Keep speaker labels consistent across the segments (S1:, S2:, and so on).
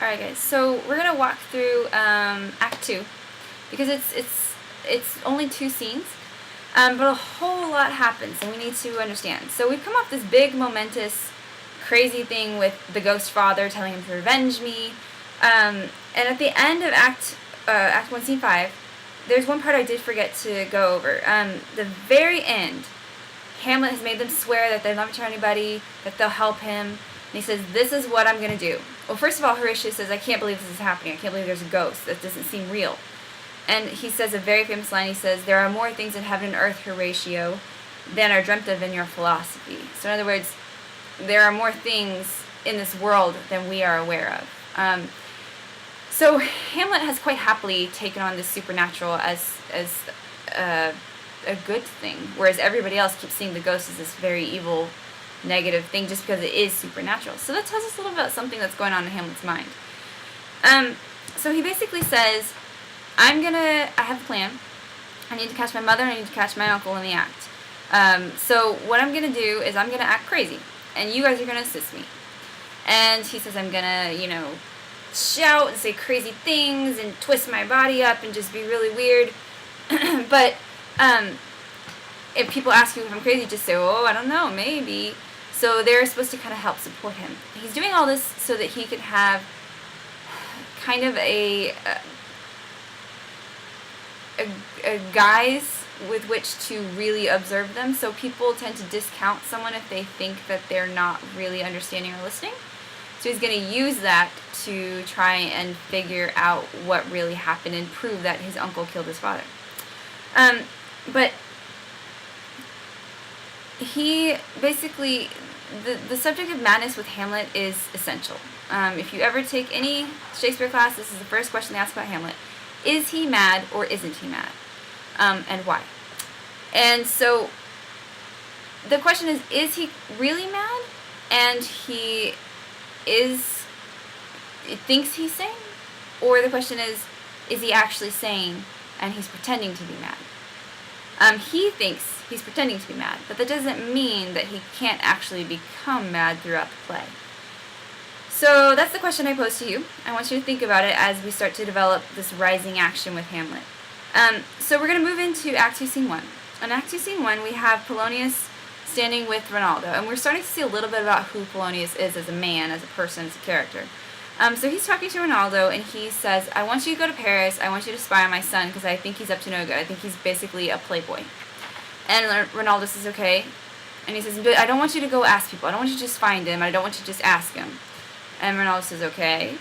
S1: Alright guys, so we're going to walk through Act 2, because it's only 2 scenes, but a whole lot happens, and we need to understand. So we've come off this big, momentous, crazy thing with the ghost father telling him to revenge me, and at the end of Act 1, Scene 5, there's one part I did forget to go over. The very end, Hamlet has made them swear that they'll never tell anybody, that they'll help him. And he says, this is what I'm going to do. Well, first of all, Horatius says, I can't believe this is happening. I can't believe there's a ghost. That doesn't seem real. And he says a very famous line. He says, there are more things in heaven and earth, Horatio, than are dreamt of in your philosophy. So in other words, there are more things in this world than we are aware of. So Hamlet has quite happily taken on this supernatural as a good thing, whereas everybody else keeps seeing the ghost as this very evil, negative thing just because it is supernatural. So that tells us a little about something that's going on in Hamlet's mind. So he basically says, I have a plan. I need to catch my mother and I need to catch my uncle in the act. So what I'm going to do is I'm going to act crazy, and you guys are going to assist me. And he says I'm going to, shout and say crazy things and twist my body up and just be really weird. But if people ask you if I'm crazy, just say, oh, I don't know, maybe. So they're supposed to kind of help support him. He's doing all this so that he could have kind of a guise with which to really observe them. So people tend to discount someone if they think that they're not really understanding or listening. So he's going to use that to try and figure out what really happened and prove that his uncle killed his father. But he basically, the subject of madness with Hamlet is essential. If you ever take any Shakespeare class, this is the first question they ask about Hamlet. Is he mad or isn't he mad? And why? And so the question is he really mad? And he thinks he's sane? Or the question is he actually sane and he's pretending to be mad? He thinks he's pretending to be mad, but that doesn't mean that he can't actually become mad throughout the play. So that's the question I pose to you. I want you to think about it as we start to develop this rising action with Hamlet. So we're going to move into Act 2, Scene 1. In Act 2, Scene 1, we have Polonius standing with Rinaldo, and we're starting to see a little bit about who Polonius is as a man, as a person, as a character. So he's talking to Rinaldo, and he says, I want you to go to Paris, I want you to spy on my son, because I think he's up to no good. I think he's basically a playboy. And Rinaldo says, okay. And he says, but I don't want you to go ask people. I don't want you to just find him. I don't want you to just ask him. And Rinaldo says, okay.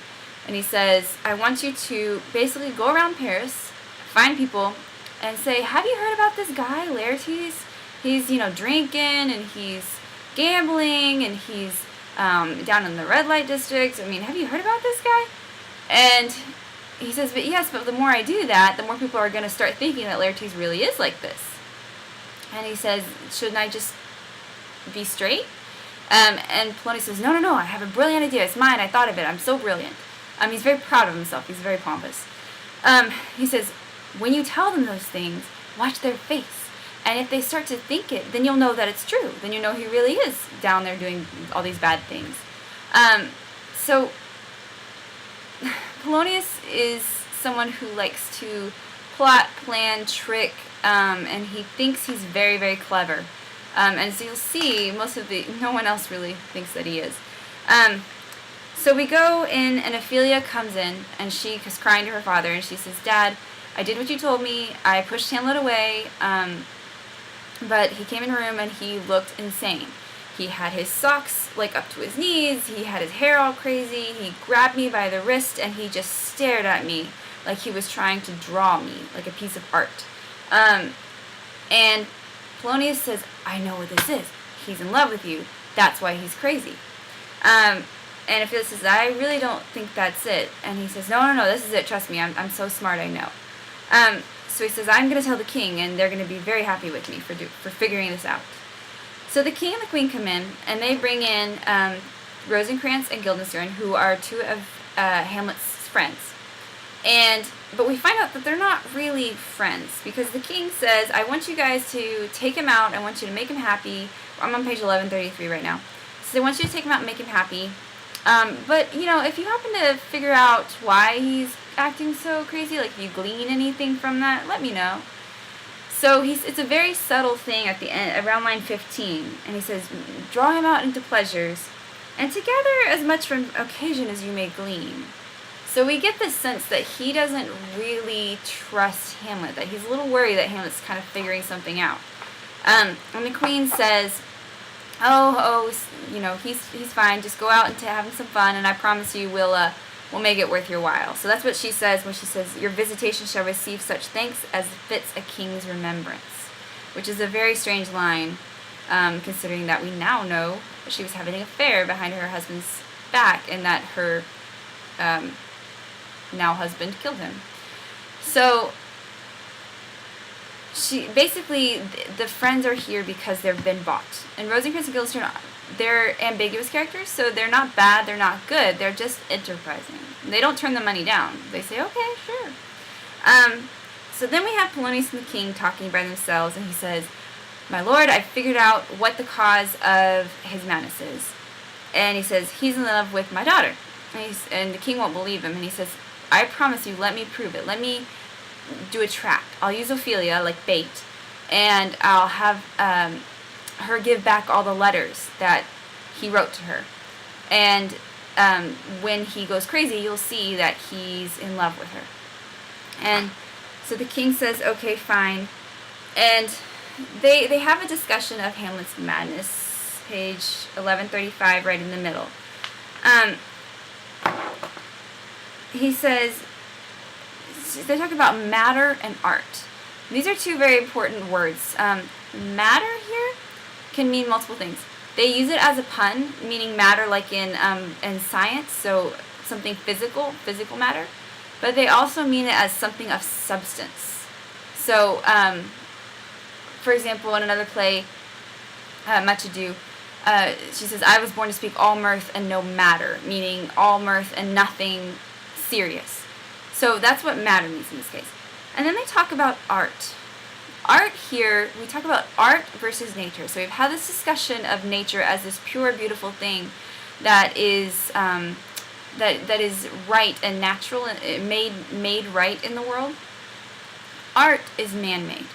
S1: And he says, I want you to basically go around Paris, find people, and say, have you heard about this guy, Laertes? He's, drinking, and he's gambling, and he's down in the red light district. I mean, have you heard about this guy? And he says, but yes, but the more I do that, the more people are going to start thinking that Laertes really is like this. And he says, shouldn't I just be straight? And Polonius says, no, I have a brilliant idea. It's mine. I thought of it. I'm so brilliant. He's very proud of himself. He's very pompous. He says, when you tell them those things, watch their face. And if they start to think it, then you'll know that it's true. Then you know he really is down there doing all these bad things. So Polonius is someone who likes to plot, plan, trick, and he thinks he's very, very clever. And so you'll see, no one else really thinks that he is. So we go in, and Ophelia comes in, and she is crying to her father, and she says, Dad, I did what you told me. I pushed Hamlet away, but he came in the room, and he looked insane. He had his socks, up to his knees. He had his hair all crazy. He grabbed me by the wrist, and he just stared at me like he was trying to draw me, like a piece of art. And Polonius says, I know what this is. He's in love with you. That's why he's crazy. And Ophelia says, I really don't think that's it. And he says, no, this is it. Trust me. I'm so smart, I know. So he says, I'm going to tell the king, and they're going to be very happy with me for figuring this out. So the king and the queen come in, and they bring in Rosencrantz and Guildenstern, who are two of Hamlet's friends. But we find out that they're not really friends, because the king says, I want you guys to take him out. I want you to make him happy. I'm on page 1133 right now. So I want you to take him out and make him happy. But, if you happen to figure out why he's acting so crazy, like if you glean anything from that, let me know. So it's a very subtle thing at the end, around line 15, and he says, draw him out into pleasures, and to gather as much from occasion as you may glean. So we get this sense that he doesn't really trust Hamlet, that he's a little worried that Hamlet's kind of figuring something out. And the queen says, he's fine, just go out into having some fun, and I promise you we'll make it worth your while. So that's what she says when she says, your visitation shall receive such thanks as fits a king's remembrance, which is a very strange line, considering that we now know that she was having an affair behind her husband's back, and that her now husband killed him. So basically the friends are here because they've been bought. And Rosencrantz and Guildenstern, they're ambiguous characters, so they're not bad, they're not good, they're just enterprising. They don't turn the money down. They say, okay, sure. So then we have Polonius and the king talking by themselves, and he says, my lord, I've figured out what the cause of his madness is. And he says, he's in love with my daughter. And the king won't believe him, and he says, I promise you, let me prove it. Let me do a trap. I'll use Ophelia like bait, and I'll have her give back all the letters that he wrote to her. And when he goes crazy, you'll see that he's in love with her. And so the king says, okay, fine. And they have a discussion of Hamlet's madness, page 1135, right in the middle. He says, they talk about matter and art. These are two very important words. Matter here can mean multiple things. They use it as a pun, meaning matter like in science, so something physical matter. But they also mean it as something of substance. So, for example, in another play, Much Ado, she says, I was born to speak all mirth and no matter, meaning all mirth and nothing serious. So that's what matter means in this case. And then they talk about art. Art here, we talk about art versus nature. So we've had this discussion of nature as this pure, beautiful thing that is that is right and natural and made right in the world. Art is man-made.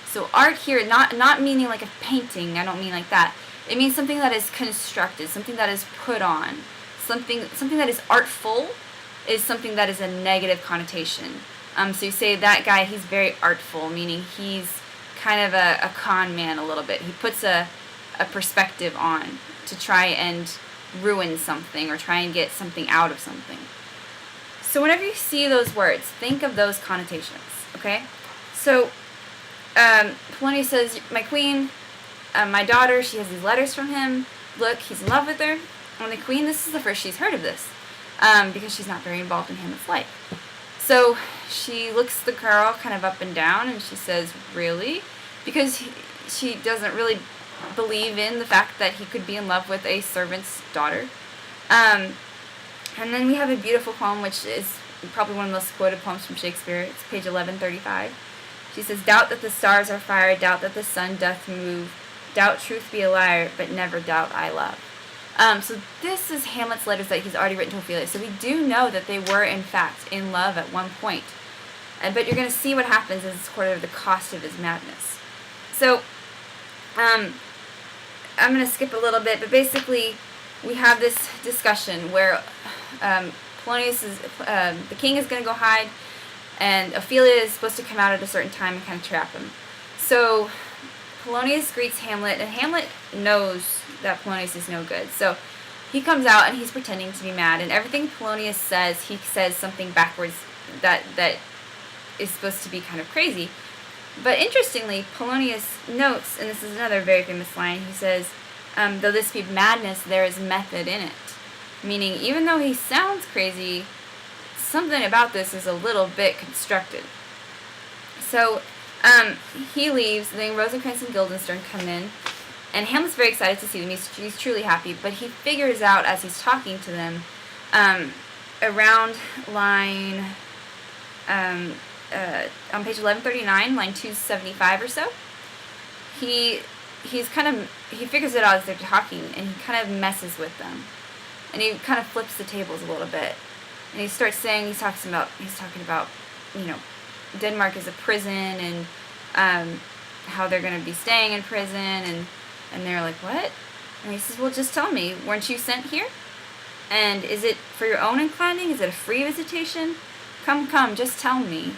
S1: So art here, not meaning like a painting. I don't mean like that. It means something that is constructed, something that is put on, something that is artful is something that is a negative connotation. So you say that guy, he's very artful, meaning he's kind of a con man a little bit. He puts a perspective on to try and ruin something or try and get something out of something. So whenever you see those words, think of those connotations, okay? So Polonius says, my queen, my daughter, she has these letters from him. Look, he's in love with her. And the queen, this is the first she's heard of this. Because she's not very involved in Hamlet's life. So she looks the girl kind of up and down, and she says, really? Because she doesn't really believe in the fact that he could be in love with a servant's daughter. And then we have a beautiful poem, which is probably one of the most quoted poems from Shakespeare. It's page 1135. She says, doubt that the stars are fire, doubt that the sun doth move, doubt truth be a liar, but never doubt I love. So this is Hamlet's letters that he's already written to Ophelia. So we do know that they were, in fact, in love at one point. But you're going to see what happens as it's sort of the cost of his madness. So I'm going to skip a little bit, but basically we have this discussion where Polonius is, the king is going to go hide, and Ophelia is supposed to come out at a certain time and kind of trap him. So Polonius greets Hamlet, and Hamlet knows that Polonius is no good. So he comes out and he's pretending to be mad, and everything Polonius says, he says something backwards that is supposed to be kind of crazy. But interestingly, Polonius notes, and this is another very famous line, he says, though this be madness, there is method in it. Meaning, even though he sounds crazy, something about this is a little bit constructed. So he leaves, then Rosencrantz and Guildenstern come in, and Hamlet's very excited to see them. He's truly happy, but he figures out as he's talking to them, around line, on page 1139, line 275 or so, he figures it out as they're talking, and he kind of messes with them. and he kind of flips the tables a little bit, and he starts saying he's talking about Denmark is a prison, and how they're going to be staying in prison, and they're like, what? And he says, well, just tell me, weren't you sent here? And is it for your own inclining? Is it a free visitation? Come, just tell me.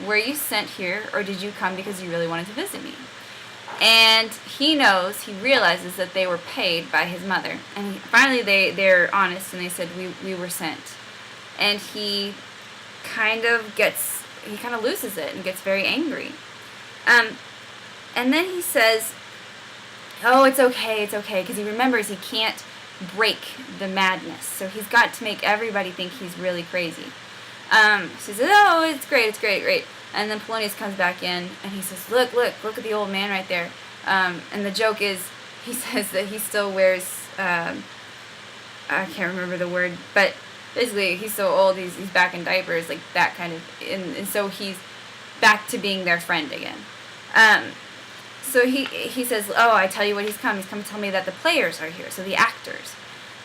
S1: Were you sent here, or did you come because you really wanted to visit me? And he realizes that they were paid by his mother. And finally they're honest, and they said, we were sent. And he kind of loses it and gets very angry. And then he says, oh, it's okay, because he remembers he can't break the madness. So he's got to make everybody think he's really crazy. He says, oh, it's great. And then Polonius comes back in, and he says, look at the old man right there. And the joke is, he says that he still wears, I can't remember the word, but basically he's so old, he's back in diapers, like that kind of, and so he's back to being their friend again. So he says, oh, I tell you what, he's come to tell me that the players are here, so the actors.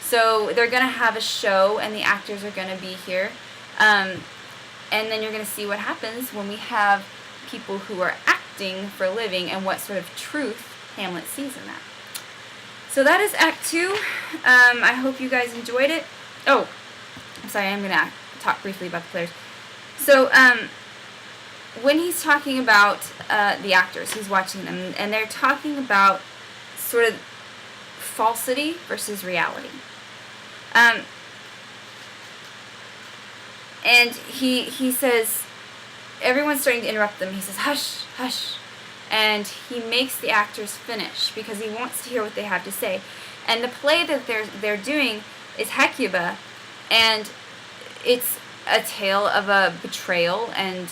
S1: So they're going to have a show, and the actors are going to be here. And then you're going to see what happens when we have people who are acting for a living, and what sort of truth Hamlet sees in that. So that is Act 2. I hope you guys enjoyed it. Oh, I'm sorry, I'm going to talk briefly about the players. So, when he's talking about the actors, he's watching them, and they're talking about sort of falsity versus reality. And he says, everyone's starting to interrupt them. He says, hush, hush. And he makes the actors finish because he wants to hear what they have to say. And the play that they're doing is Hecuba, and it's a tale of a betrayal and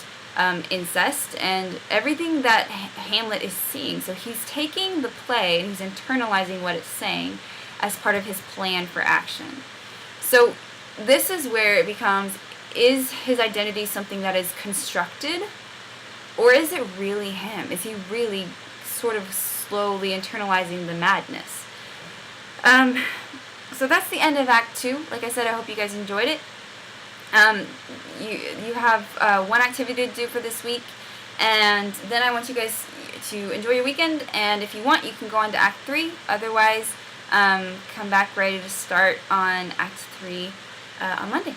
S1: incest and everything that Hamlet is seeing. So he's taking the play and he's internalizing what it's saying as part of his plan for action. So this is where it becomes, is his identity something that is constructed, or is it really him? Is he really sort of slowly internalizing the madness? So that's the end of Act 2. Like I said, I hope you guys enjoyed it. You have one activity to do for this week, and then I want you guys to enjoy your weekend, and if you want, you can go on to Act 3. Otherwise, come back ready to start on Act 3 on Monday.